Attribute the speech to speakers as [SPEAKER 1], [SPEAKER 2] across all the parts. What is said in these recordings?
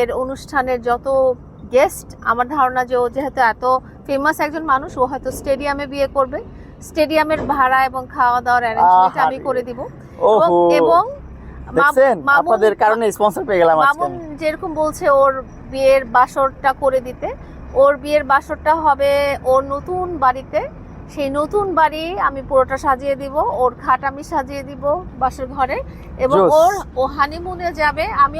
[SPEAKER 1] এর অনুষ্ঠানের যত গেস্ট, আমার ধারণা যে ও যেহেতু এত ফেমাস একজন মানুষ, ও হয়তো স্টেডিয়ামে বিয়ে করবে। স্টেডিয়ামের ভাড়া এবং খাওয়া দাওয়ার অ্যারেঞ্জমেন্ট আমি করে দিব। এবং
[SPEAKER 2] আপনাদের কারণে স্পন্সর পেয়ে গেলাম আজকে।
[SPEAKER 1] মামুন যেরকম বলছে ওর বিয়ের বাসরটা করে দিতে, ওর বিয়ের বাসরটা হবে ওর নতুন বাড়িতে। সেই নতুন বাড়ি আমি পুরোটা সাজিয়ে দিব, ওর খাট আমি সাজিয়ে দিব বাসর ঘরে, এবং ও হানিমুনে যাবে। আমি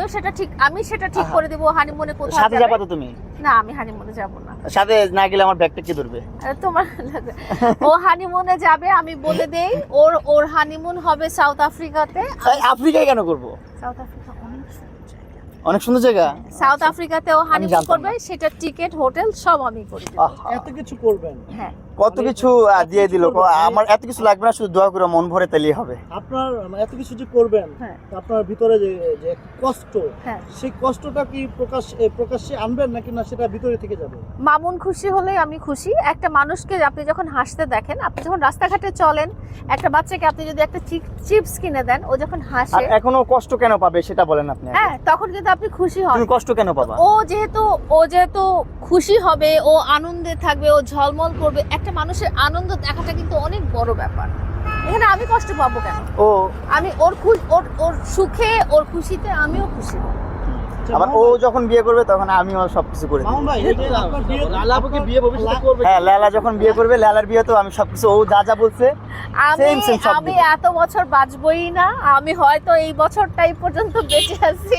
[SPEAKER 1] সেটা ঠিক করে দিব। ও হানিমুনে কোথায় যাবে?
[SPEAKER 2] সাথে যাবে তো তুমি?
[SPEAKER 1] না, আমি হানিমুনে যাব না।
[SPEAKER 2] সাথে না গেলে আমার ব্যাগটা কি ধরবে?
[SPEAKER 1] তোমার ও হানিমুনে যাবে, আমি বলে দেই। ওর হানিমুন হবে সাউথ আফ্রিকাতে।
[SPEAKER 2] আফ্রিকায় কেন করব?
[SPEAKER 1] সাউথ আফ্রিকা
[SPEAKER 2] অনেক সুন্দর জায়গা।
[SPEAKER 1] সাউথ আফ্রিকাতে ও হানিমুন করবে, সেটা টিকেট, হোটেল সব আমি করে দেব।
[SPEAKER 3] এত কিছু করবেন?
[SPEAKER 1] হ্যাঁ,
[SPEAKER 2] কত কিছু দিয়ে দিল। আমার এত কিছু লাগবে না, শুধু দোয়া করে মন ভরে তাইলেই হবে।
[SPEAKER 3] আপনার এত কিছু যে করবেন, আপনার ভিতরে যে কষ্ট, সেই কষ্টটা কি প্রকাশ্যে আনবেন নাকি না সেটা ভিতরে থেকে যাবে?
[SPEAKER 1] মামুন খুশি হলেই আমি খুশি। একটা মানুষকে আপনি যখন হাসতে দেখেন, আপনি যখন রাস্তাঘাটে চলেন, একটা বাচ্চাকে আপনি যদি একটা চিপস কিনে দেন, ও যখন হাসে,
[SPEAKER 2] এখনো কষ্ট কেন পাবে সেটা বলেন আপনি।
[SPEAKER 1] হ্যাঁ, তখন কিন্তু আপনি খুশি হন।
[SPEAKER 2] তুমি কষ্ট কেন পাবা?
[SPEAKER 1] ও যেহেতু খুশি হবে, ও আনন্দে থাকবে, ও ঝলমল করবে। একটা মানুষের আনন্দ দেখাটা কিন্তু অনেক বড় ব্যাপার। এখানে আমি কষ্ট পাবো কেন? আমি ওর সুখে, ওর খুশিতে আমিও খুশি হব।
[SPEAKER 2] আবার ও যখন বিয়ে করবে তখন আমিও সবকিছু করে দেব। হ্যাঁ, লালা যখন বিয়ে করবে, লালার বিয়ে তো আমি সবকিছু, ও যা বলছে
[SPEAKER 1] আমি এত বছর বাঁচবই না। আমি হয়তো এই বছরটাই পর্যন্ত বেঁচে আছি।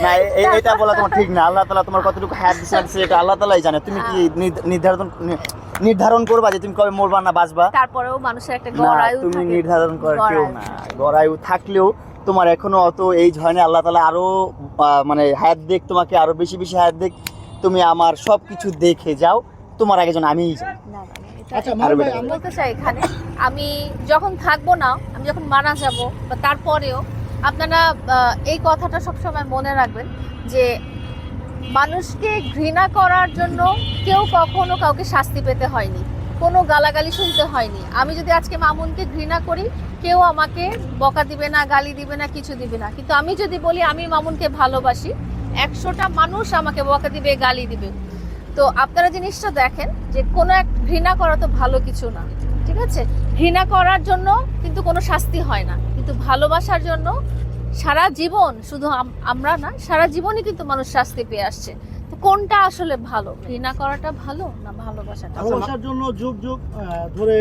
[SPEAKER 2] না, এটা বলা তোমার ঠিক না। আল্লাহ তাআলা তোমার কতটুকু হায়াত দিয়েছে এটা আল্লাহ তাআলাই জানে। তুমি কি নির্ধারণ করবা যে তুমি কবে মরবা না বাঁচবা?
[SPEAKER 1] তারপরেও মানুষের একটা গড়ায়ু থাকে।
[SPEAKER 2] তুমি নির্ধারণ করে কেউ না। গড়ায়ু থাকলেও তোমার এখনো অত এইজ হয়নি। আল্লাহ তাআলা আরো মানে হায়াত দেখ, তোমাকে আরো বেশি বেশি হায়াত দেখ। তুমি আমার সবকিছু দেখে যাও, তোমার আগে যেন আমিই যাই।
[SPEAKER 1] আচ্ছা, আমি বলতে চাই, এখানে আমি যখন থাকবো না, আমি যখন মারা যাব, বা তারপরেও আপনারা এই কথাটা সবসময় মনে রাখবেন যে মানুষকে ঘৃণা করার জন্য কেউ কখনো কাউকে শাস্তি পেতে হয়নি, কোনো গালাগালি শুনতে হয়নি। আমি যদি আজকে মামুনকে ঘৃণা করি, কেউ আমাকে বকা দিবে না, গালি দিবে না, কিছু দিবে না। কিন্তু আমি যদি বলি আমি মামুনকে ভালোবাসি, 100টা মানুষ আমাকে বকা দিবে, গালি দিবে। তো আপনারা জিনিসটা দেখেন যে কোনো এক ঘৃণা করা তো ভালো কিছু না, ঠিক আছে? ঘৃণা করার জন্য কিন্তু কোনো শাস্তি হয় না, কিন্তু ভালোবাসার জন্য সারা জীবন, শুধু আমরা না, সারা জীবনই কিন্তু মানুষ শাস্তি পেয়ে আসছে। তো কোনটা আসলে ভালো? ঘৃণা করাটা ভালো না ভালোবাসাটা?
[SPEAKER 3] ভালোবাসার জন্য যুগ যুগ ধরে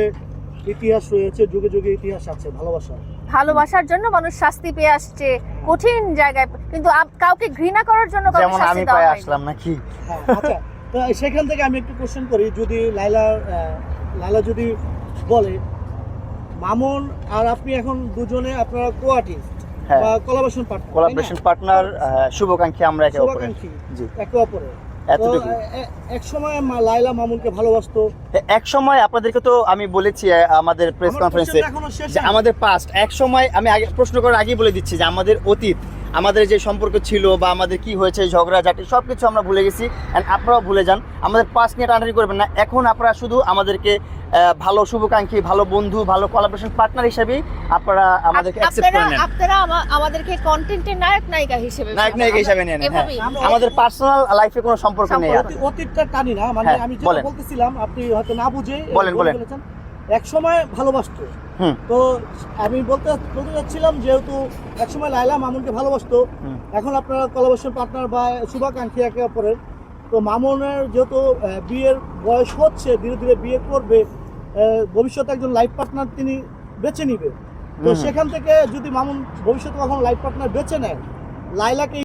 [SPEAKER 3] ইতিহাস রয়েছে, যুগে যুগে ইতিহাস আছে
[SPEAKER 1] ভালোবাসার জন্য মানুষ শাস্তি পেয়ে আসছে কঠিন জায়গায়, কিন্তু কাউকে ঘৃণা করার জন্য কাউকে শাস্তি দেওয়া হয় না।
[SPEAKER 2] আসলাম নাকি?
[SPEAKER 3] আচ্ছা, তো সেখান থেকে আমি একটু কোশ্চেন করি। যদি লাইলা যদি বলে মামুন আর আপনি এখন দুজনে আপনারা কো-আর্টিস্ট বা কোলাবোরেশন পার্টনার,
[SPEAKER 2] শুভাকাঙ্ক্ষী আমরা একে অপরের।
[SPEAKER 3] জি, একে অপরের। এক সময় লাইলা মামুনকে ভালোবাসতো।
[SPEAKER 2] এক সময় আপনাদেরকে তো আমি বলেছি আমাদের প্রেস কনফারেন্সে যে আমাদের পাস্ট, এক সময় আমি আগে প্রশ্ন করার আগেই বলে দিচ্ছি যে আমাদের অতীত, আমাদের যে সম্পর্ক ছিল বা আমাদের কি হয়েছে, ঝগড়াঝাটি সবকিছু আমরা ভুলে গেছি। এন্ড আপনারাও ভুলে যান, আমাদের পাস্ট নিয়ে টানাটানি করবেন না। এখন আপনারা শুধু আমাদেরকে ভালো শুভাকাঙ্ক্ষী, ভালো বন্ধু, ভালো কোলাবোরেশন পার্টনার হিসেবে আপনারা আমাদেরকে অ্যাকসেপ্ট করে নেন।
[SPEAKER 1] আপনারা আমাদেরকে কন্টেন্টের নায়ক নায়িকা হিসেবে
[SPEAKER 2] নেন। হ্যাঁ, আমাদের পার্সোনাল লাইফে কোনো সম্পর্ক নেই।
[SPEAKER 3] অতীতটা টানি না, মানে আমি যেটা বলতেছিলাম আপনি হয়তো না বুঝে বলেছেন। এক সময় ভালোবাসতো, তো আমি বলতে চাচ্ছিলাম যেহেতু এক সময় লাইলা মামুনকে ভালোবাসতো, এখন আপনারা কোলাবোরেশন পার্টনার বা শুভাকাঙ্ক্ষী একে অপরের। তো মামুনের যেহেতু বিয়ের বয়স হচ্ছে, ধীরে ধীরে বিয়ে করবে, ভবিষ্যতে একজন লাইফ পার্টনার তিনি বেছে নিবে। তো সেখান থেকে যদি মামুন ভবিষ্যতে কখনো লাইফ পার্টনার বেছে নেয়, লাইলাকে